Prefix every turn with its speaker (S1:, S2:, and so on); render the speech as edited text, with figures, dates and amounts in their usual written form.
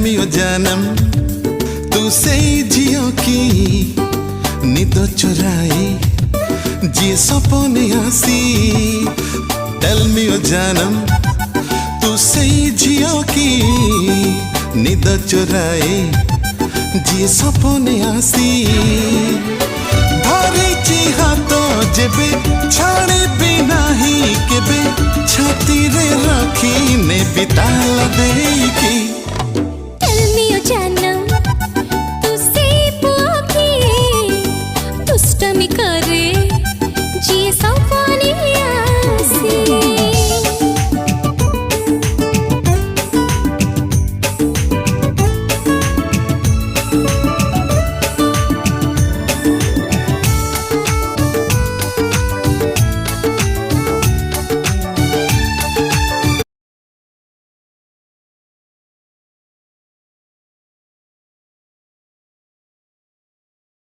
S1: मी ओ जानम तू से झियो की निद चुराई जी सपने आसी। टेल मी ओ जानम तू से झियो की निद चुराई जी सपने आसी। धरिची हाथ जेबे छाड़े भी नाही केबे छाती रे रखी ने बिताला दे।